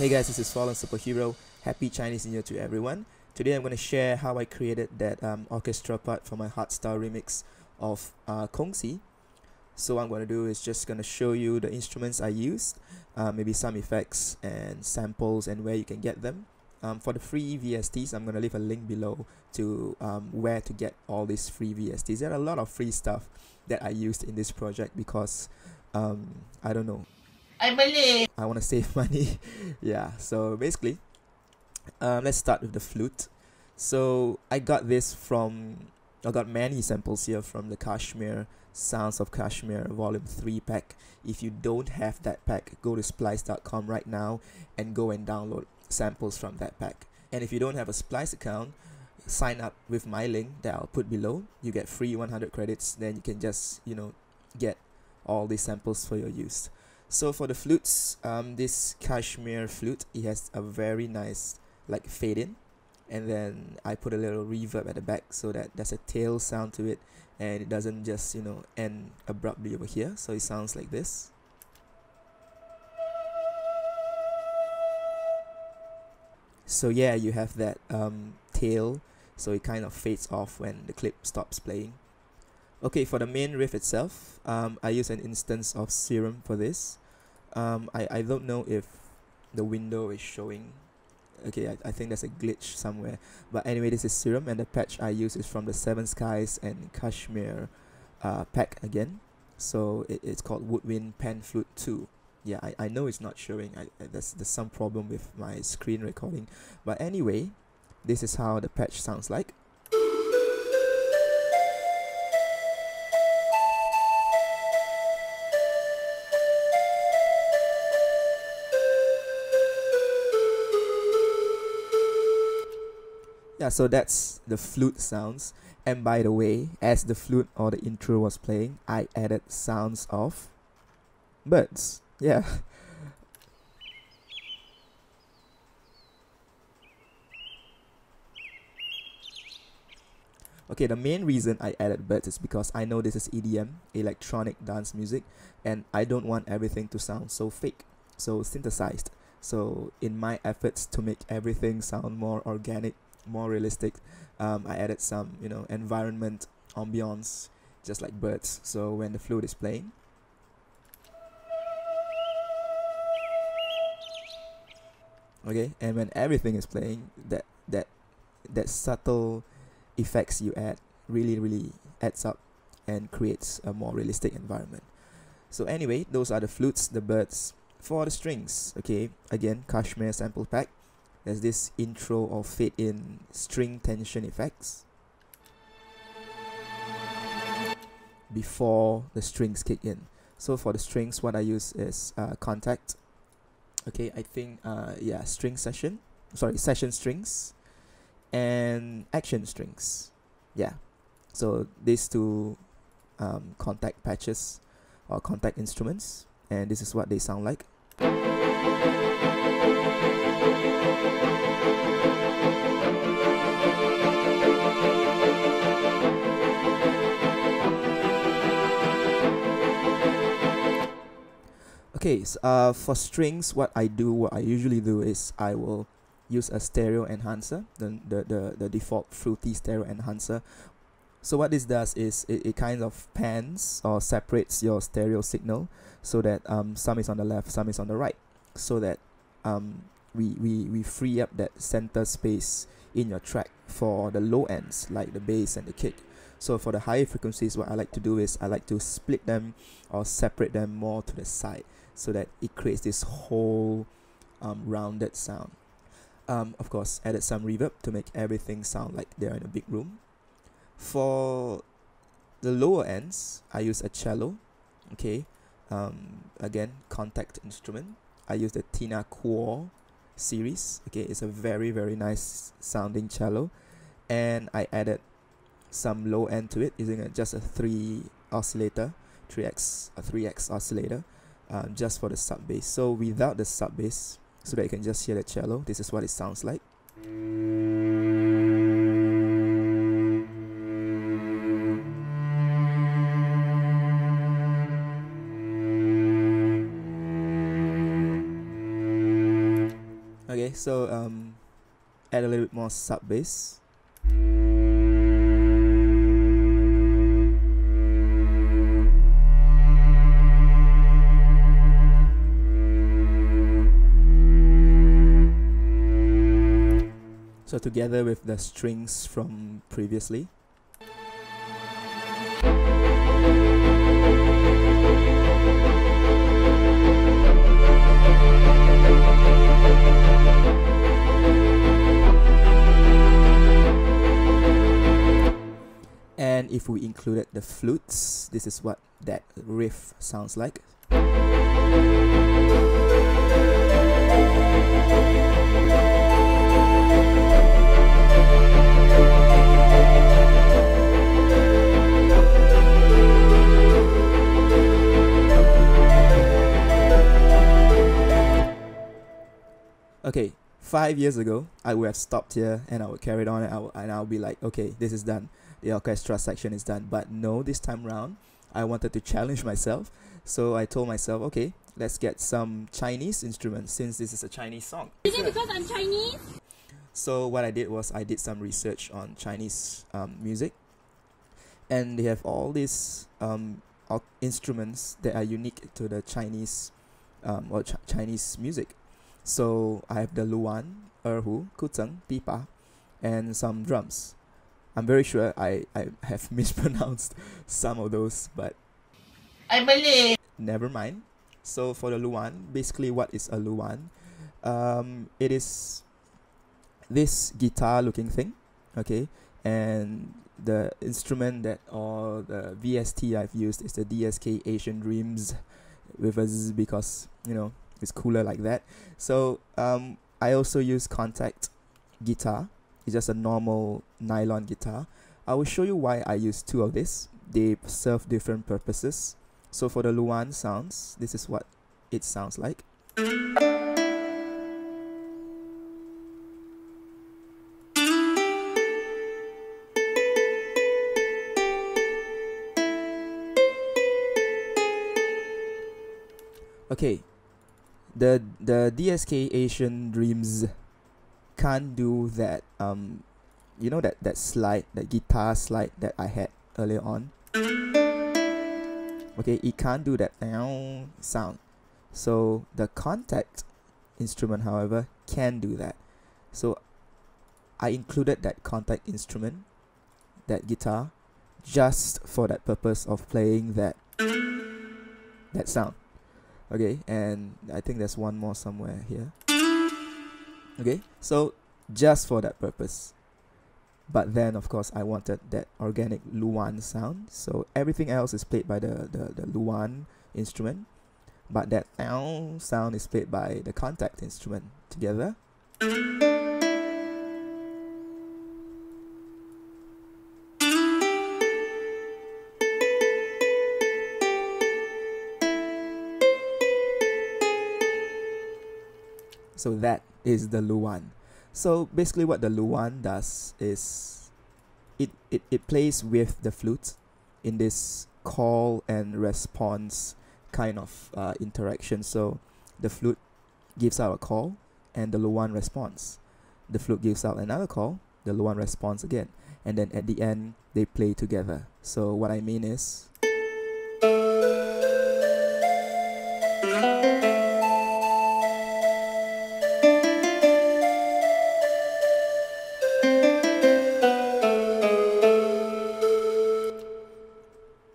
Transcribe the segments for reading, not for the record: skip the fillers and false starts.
Hey guys, this is Fallensuperhero. Happy Chinese New Year to everyone. Today I'm going to share how I created that orchestra part for my hardstyle remix of Kongxi. So what I'm going to do is just going to show you the instruments I used, maybe some effects and samples and where you can get them. For the free VSTs, I'm going to leave a link below to where to get all these free VSTs. There are a lot of free stuff that I used in this project because I don't know, I want to save money. Yeah, so basically let's start with the flute. So I got many samples here from the Kashmir Sounds of Kashmir Volume 3 pack. If you don't have that pack, go to splice.com right now and go and download samples from that pack. And if you don't have a Splice account, sign up with my link that I'll put below. You get free 100 credits, then you can just, get all these samples for your use. So for the flutes, this Kashmir flute, it has a very nice like fade in, and then I put a little reverb at the back so that there's a tail sound to it and it doesn't just end abruptly over here, so it sounds like this. So yeah, you have that tail, so it kind of fades off when the clip stops playing. Okay, for the main riff itself, I use an instance of Serum for this. I don't know if the window is showing. Okay, I think there's a glitch somewhere. But anyway, this is Serum, and the patch I use is from the Seven Skies and Kashmir pack again. So it's called Woodwind Pan Flute 2. Yeah, I know it's not showing. There's some problem with my screen recording. But anyway, this is how the patch sounds like. Yeah, so that's the flute sounds. And by the way, as the flute or the intro was playing, I added sounds of birds. Yeah. Okay, the main reason I added birds is because I know this is EDM, electronic dance music, and I don't want everything to sound so fake, so synthesized. So in my efforts to make everything sound more organic, more realistic, I added some environment ambience, just like birds. So when the flute is playing, okay, and when everything is playing, that subtle effects you add really adds up and creates a more realistic environment. So anyway, those are the flutes, the birds. For the strings, okay, again, Kashmir sample pack. There's this intro or fade in string tension effects before the strings kick in. So for the strings, what I use is Contact. Okay, I think yeah, session strings and action strings. Yeah, so these two contact patches or contact instruments, and this is what they sound like. Okay, so, for strings, what I usually do is I will use a stereo enhancer, the default fruity stereo enhancer. So what this does is it kind of pans or separates your stereo signal so that some is on the left, some is on the right, so that we free up that center space in your track for the low ends like the bass and the kick. So for the higher frequencies, what I like to do is I like to split them or separate them more to the side so that it creates this whole rounded sound. Of course, added some reverb to make everything sound like they're in a big room. For the lower ends, I use a cello. Okay, again, contact instrument. I use the Tina Kuo series. Okay, it's a very nice sounding cello, and I added some low end to it using just a 3 oscillator, 3x oscillator, just for the sub bass. So without the sub bass, so that you can just hear the cello, this is what it sounds like. so add a little bit more sub bass. So together with the strings from previously. And if we included the flutes, this is what that riff sounds like. Okay, 5 years ago, I would have stopped here and I would carry it on and I'll be like, okay, this is done. The orchestra section is done. But no, this time round, I wanted to challenge myself. So I told myself, okay, let's get some Chinese instruments since this is a Chinese song. Is it because I'm Chinese? So what I did was I did some research on Chinese music. And they have all these instruments that are unique to the Chinese Chinese music. So I have the Luan, Erhu, Guzheng, Pipa, and some drums. I'm very sure I have mispronounced some of those, but I believe. Never mind. So for the Luan, basically what is a Luan? It is this guitar looking thing, okay? And the instrument that, or the VST I've used is the DSK Asian Dreams with a Z because, you know, it's cooler like that. So I also use contact guitar. It's just a normal nylon guitar. I will show you why I use two of this. They serve different purposes. So for the Luan sounds, this is what it sounds like. Okay, the DSK Asian Dreams can't do that you know that slide, that guitar slide that I had earlier on. Okay, it can't do that sound. So the contact instrument, however, can do that. So I included that contact instrument, that guitar, just for that purpose of playing that sound. Okay, and I think there's one more somewhere here. Okay, so just for that purpose. But then of course I wanted that organic Luan sound, so everything else is played by the Luan instrument, but that sound is played by the contact instrument together. So that is the Luan. So basically what the Luan does is it plays with the flute in this call and response kind of interaction. So the flute gives out a call and the Luan responds. The flute gives out another call, the Luan responds again. And then at the end, they play together. So what I mean is...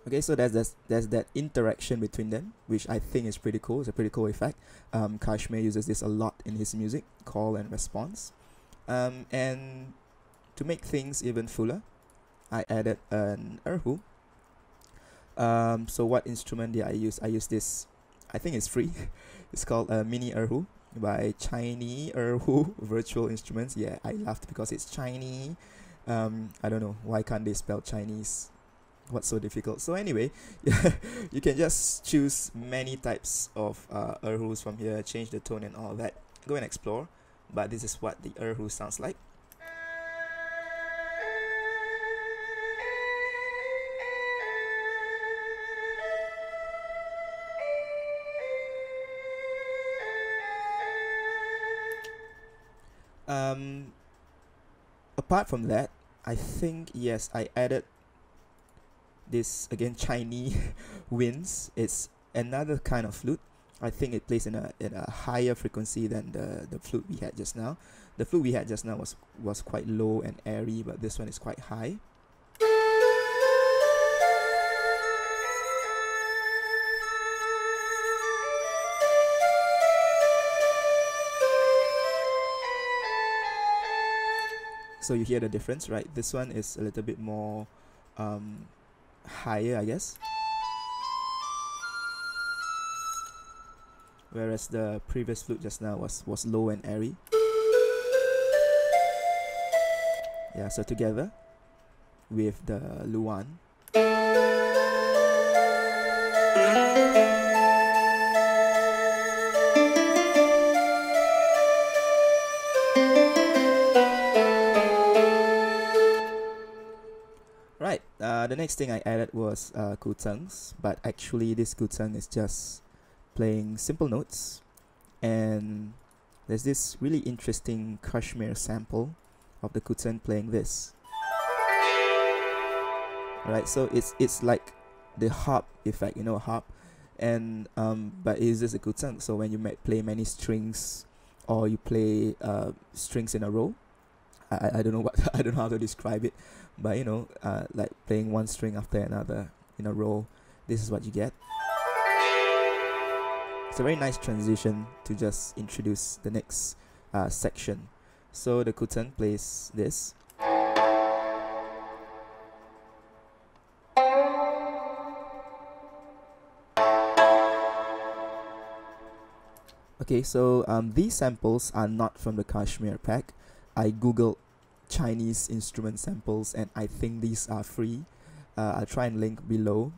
Okay, so there's that interaction between them, which I think is pretty cool. It's a pretty cool effect. Kashmir uses this a lot in his music, call and response. And to make things even fuller, I added an erhu. So what instrument did I use? I use this, I think it's free. It's called Mini Erhu by Chinese Erhu Virtual Instruments. Yeah, I laughed because it's Chinese. I don't know, why can't they spell Chinese? What's so difficult? So anyway, you can just choose many types of erhus from here, change the tone and all that. Go and explore. But this is what the erhu sounds like. Apart from that, I think, yes, I added this, again, Chinese winds. It's another kind of flute. I think it plays in a higher frequency than the flute we had just now. The flute we had just now was quite low and airy, but this one is quite high. So you hear the difference, right? This one is a little bit more higher, I guess. Whereas the previous flute just now was low and airy. Yeah, so together with the Luan. Right, the next thing I added was Guzhengs, but actually this Guzheng is just playing simple notes, and there's this really interesting Kashmir sample of the Guzheng playing this. Right, so it's like the harp effect, you know, harp, and but it uses a Guzheng. So when you play many strings, or you play strings in a row, I don't know what I don't know how to describe it, but you know, like playing one string after another in a row, this is what you get. It's a very nice transition to just introduce the next section. So the Guzheng plays this. Okay, so these samples are not from the Kashmir pack. I googled Chinese instrument samples, and I think these are free. I'll try and link below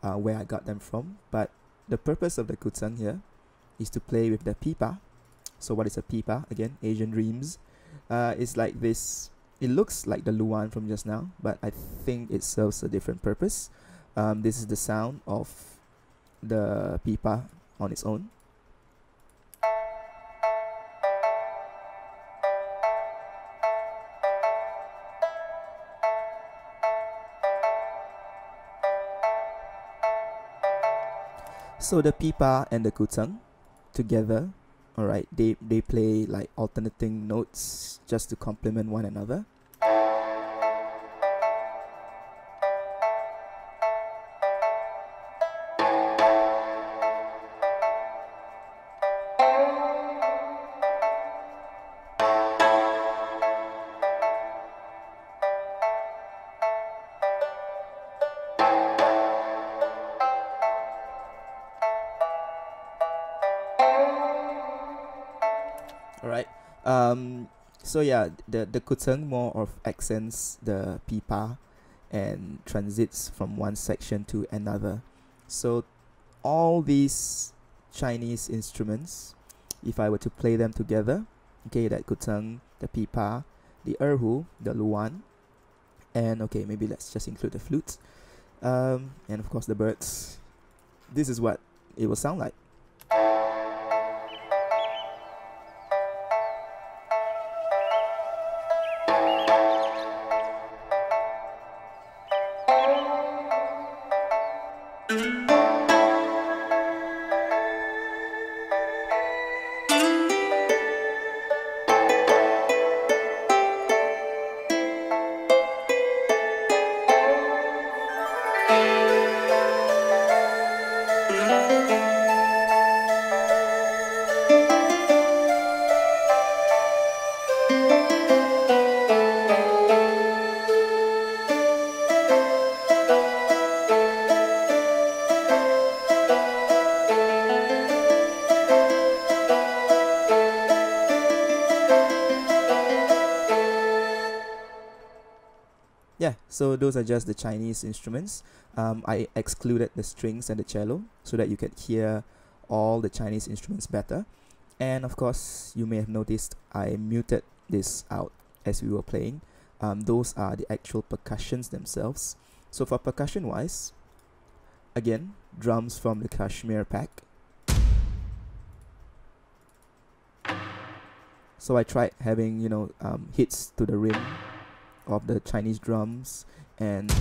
where I got them from. But the purpose of the Guzheng here is to play with the Pipa. So what is a Pipa? Again, Asian Dreams. It's like this. It looks like the Luan from just now, but I think it serves a different purpose. This is the sound of the Pipa on its own. So the Pipa and the Guzheng together, alright, they play like alternating notes just to complement one another. Alright, so yeah, the Guzheng more of accents the Pipa and transits from one section to another. So all these Chinese instruments, if I were to play them together, okay, that Guzheng, the Pipa, the Erhu, the Luan, and okay, maybe let's just include the flutes, and of course the birds, this is what it will sound like. Yeah, so those are just the Chinese instruments. I excluded the strings and the cello so that you could hear all the Chinese instruments better. And of course, you may have noticed I muted this out as we were playing. Those are the actual percussions themselves. So for percussion wise, again, drums from the Kashmir pack. So I tried having, you know, hits to the rim of the Chinese drums and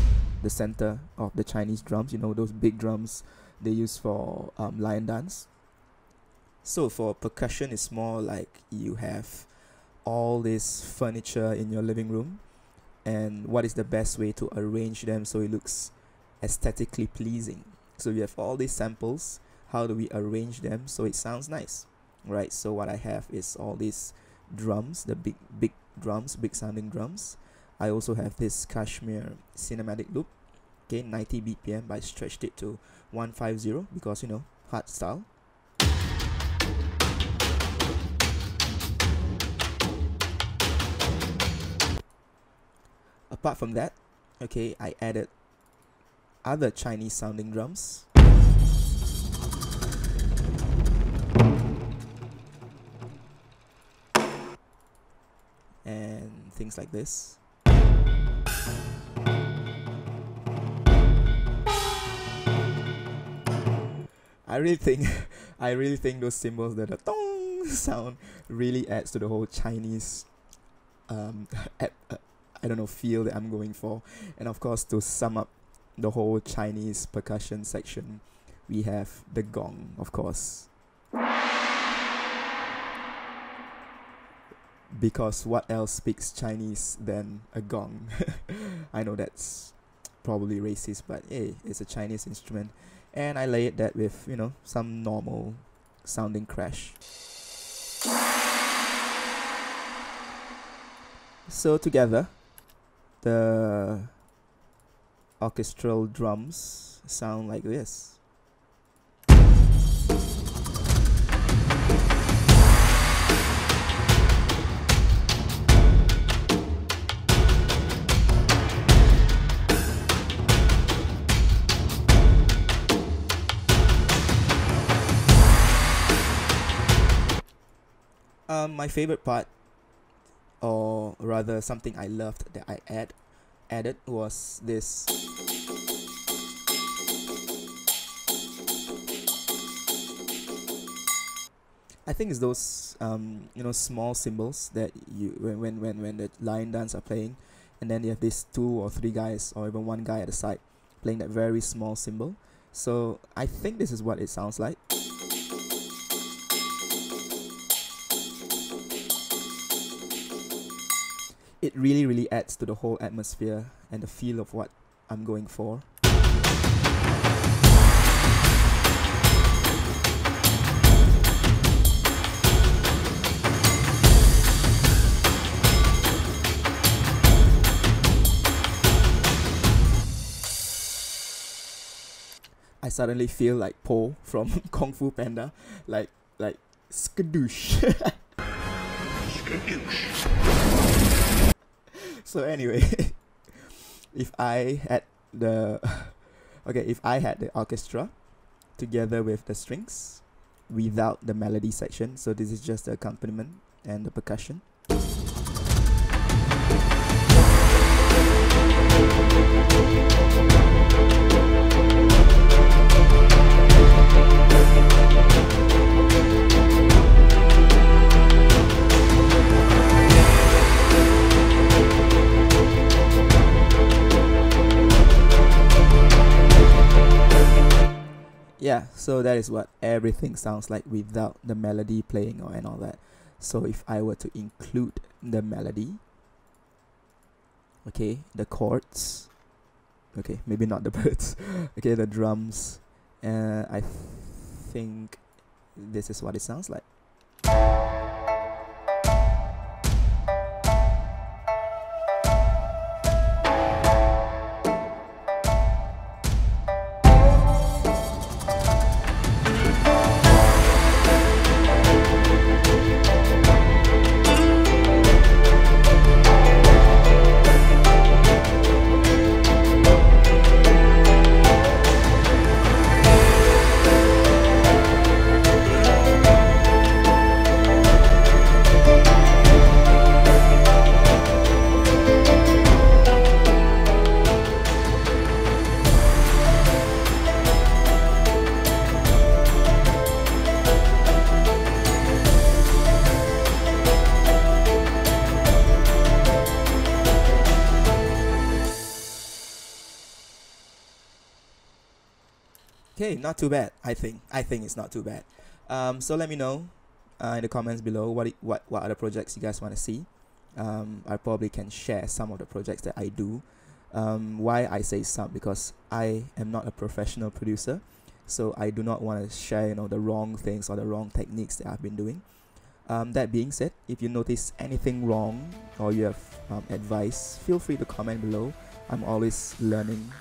the center of the Chinese drums, you know, those big drums they use for lion dance. So for percussion, it's more like you have all this furniture in your living room, and what is the best way to arrange them so it looks aesthetically pleasing. So you have all these samples, how do we arrange them so it sounds nice, right? So what I have is all these drums, the big drums, big sounding drums. I also have this Kashmir cinematic loop, okay, 90 BPM, but I stretched it to 150 because, you know, hard style. Apart from that, okay, I added other Chinese sounding drums. And things like this. I really think those cymbals that a tong sound really adds to the whole Chinese I don't know, feel that I'm going for. And of course, to sum up the whole Chinese percussion section, we have the gong, of course. Because what else speaks Chinese than a gong? I know that's probably racist, but hey, it's a Chinese instrument. And I layered that with, you know, some normal sounding crash. So together, the orchestral drums sound like this. My favorite part, or rather something I loved that I added was this. I think it's those you know, small cymbals that you when the lion dance are playing, and then you have these 2 or 3 guys or even 1 guy at the side playing that very small cymbal. So I think this is what it sounds like. It really adds to the whole atmosphere and the feel of what I'm going for. I suddenly feel like Po from Kung Fu Panda, like skadoosh. Skadoosh. So anyway, if I had the orchestra together with the strings without the melody section, so this is just the accompaniment and the percussion. Yeah, so that is what everything sounds like without the melody playing and all that. So if I were to include the melody, okay, the chords, okay, maybe not the birds, okay, the drums, I think this is what it sounds like. Okay, not too bad. I think it's not too bad. So let me know in the comments below what other projects you guys want to see. I probably can share some of the projects that I do. Why I say some, because I am not a professional producer, so I do not want to share the wrong things or the wrong techniques that I've been doing. That being said, if you notice anything wrong or you have advice, feel free to comment below. I'm always learning.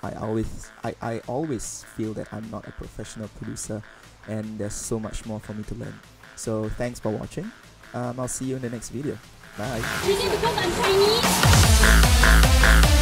I always feel that I'm not a professional producer, and there's so much more for me to learn. So thanks for watching. I'll see you in the next video. Bye. Is it because I'm Chinese?